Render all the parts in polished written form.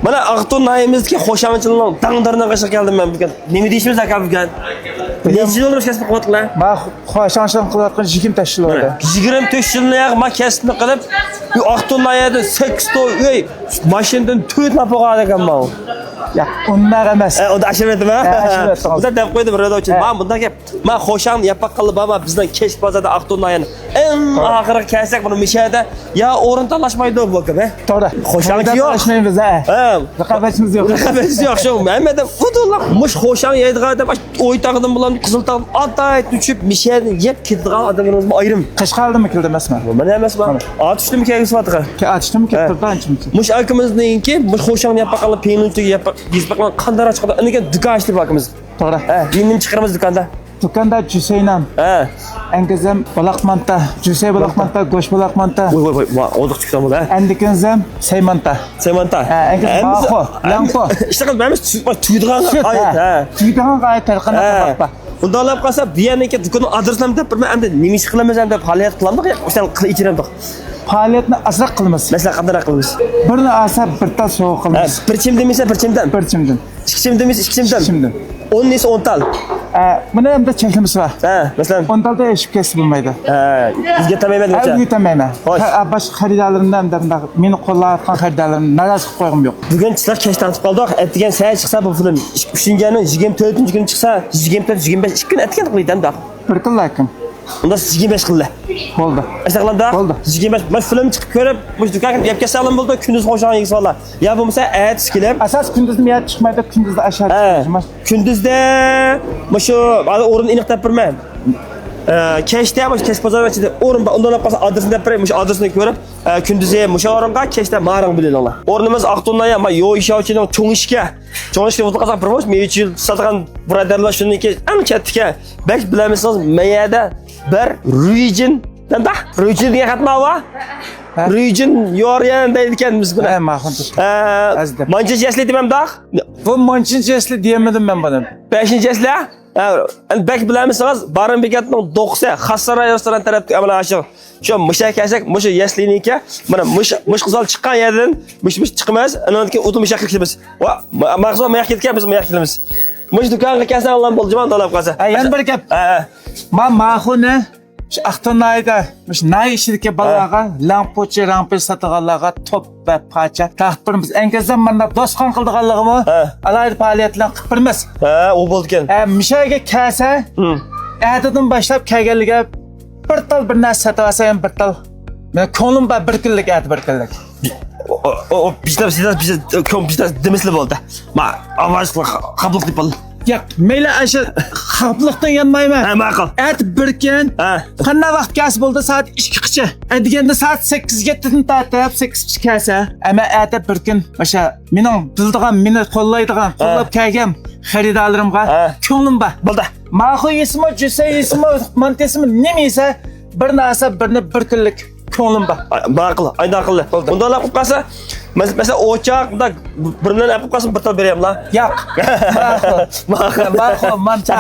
Mana Aqto'ning nayimizdagi xo'shamchilikning tangdiridan qashib keldim men bugun. Nima deyishimiz aka bugun? Necha yil kasb qilyaptilar? Men xo'shamchilik qilayotgan 24 yil bo'ldi. 24 yilni men kasbni qilib, bu Aqto'ning nayida 8 ta uy, mashinadan 4 nafaqa ekanman. Ya, unlar emas. Unda ashirmadim ha. Ashirmadim. Unda deb qo'ydim radiochi. Men bundan gap, men xo'sham yapaq qilib, men bizdan kesh bozorda Aqto'ning nayini eng oxirgi kelsak buni mishada ya o'rin talashmaydi bu aka. To'g'ri. Xo'shamlik yo'q. Talashmaymiz ha. Raqobatimiz yo'q. Raqobatimiz yo'q shu. Hamda futbollar mush xo'sham yeydigan deb o'ytag'idan bilan qiziltog' atay tushib mishani yeb ketadigan odamlarimiz ayrim. Qashqardimi keldi emasmi? Mana emasmi? Otishdimi kelgisvatqa? Otishdimi keldi anchimchi. Mush akamizningki mush xo'sham yapaq qilib penaltiga yapaq yizbaqlan qandara chiqadi. Unga dukan ishlab bakamiz. To'g'ri. Dinnim chiqaramiz do'konda. Do'konda Juseynam. Angizam balaqmanta, Jusey balaqmanta, go'sht balaqmanta. Voy, oziq chiqdi bu da. Andikinzam Seymanta. Seymanta. Angiz baxo, lampo. İşte qilmaymiz, tuydigan ayet. Tuydigan ayet tarqana baqpa. Unda olib qolsa, biyaniki do'konning adresini deb birma endi nima ish qilamiz deb faoliyat qilamiz, o'shan ichiramdik. Faoliyatni asraq qilamiz. Masalan, qanday qilamiz? Birini olsa bir tal sovuq qilamiz. Bir chim demasa, bir chimdan. Bir chimdan. Ikki chim demasa, ikki chimdan. Chimdan. 10 nesi 10 tal. Buni hamda cheklimiz bor. Masalan 10 talda eshib kesib bo'lmaydi. Bizga tamayman deb. Bizga tamayman. Boshqa xaridorlarimdan bunday meni qo'llayotgan xaridorlarimni nazorat qilib qo'ygim yo'q. Bugun sizlar kech tanib qoldik. Aytgan say chiqsa bu film 3-ni 24-kuni chiqsa, 24-25 2 kun aytgan qilaydi-da. Bir kun lakim. Unda 25 qildi. Bo'ldi. Ashaqlanda? Bo'ldi. 25 men film chiqib ko'rib, bu do'konga yapga salam bo'ldi, kunduz xo'shan yig'solar. Ya bo'lmasa ayt kelib, asas kunduzni miyat chiqmaydi, kunduzda ashar chiqadi. Kunduzda mushu o'rin aniq deb birman. Kechda ham kesh bozor ichida o'rin bor. Undan qolsa adresini deb beray, mushu adresini ko'rib, kunduzi mushu o'ringa kechda maring bilalar. O'rnimiz Aqto'ndan ham yo ishlovchining cho'ng ishga o'tib qolsa promosh meychi sotgan birodarlar shuniki eng chatga. Bak bilamisiz, mayada bir Ruijin Nanda? Ruijin degan xatma va? Ruijin yoryan deydi ekanmiz buni. Ma'qul. Mancha jasli demamda? Bu mancha jasli demedim men buni. 5-jasli? Bak bilamisiz, Baran bekatining 90 Xassaray restoran tarafga amala achiq. Shu mushak kasak, musha yasliniki, mana mush qizal chiqqan yerdan mush chiqmas, undan keyin o'tib mushak qilamiz. Va maqsad mushak ketgan biz mushak qilamiz. Mush do'konga kelsa Alloh bo'ljiman talab qilsa. Yana bir gap. Men ma'qulni şu Aqto'nayda nay ishidagi balaga lampochi sotganlarga top va parcha taqdirimiz engizdan mana do'stxon qildiganligimi alayda faoliyatlar qilib birmiz. U bo'ldi ekan. Mishaga kelsa, ertadan boshlab kelganligiga bir tal bir narsa sotib olsa ham bir tal. Men ko'nglim bor bir kunlik erta bir kunlik. O bizda demisli bo'ldi. Ma ovoz qabul qilib oldim. Yo'q, mayli asha xafliqdan yanmayman. Ma'qul. At bir kun. Qanday vaqt kelsa bo'ldi soat 2:00. Deganda soat 8:00 dan tartib 8:00 kelsa, ama erta bir kun o'sha mening bildigan, meni qo'llaydigan, qo'llab kelgan xaridorlarimga ko'nglim bor. Bo'ldi. Ma'qul ismi, Jusey ismi, Montesmi nima esa bir narsa birni bir kunlik ko'nglim bor. Ma'qul, aynan qildi. Bundan olib qolsa, mesela o'choqda birini olib qolsa bir tal berayamlar. Yo'q. Ma'qul, mancha.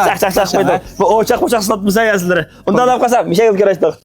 Bu o'choq sotmasa yaziladi. Undan olib qolsa, mishaga kerakdir.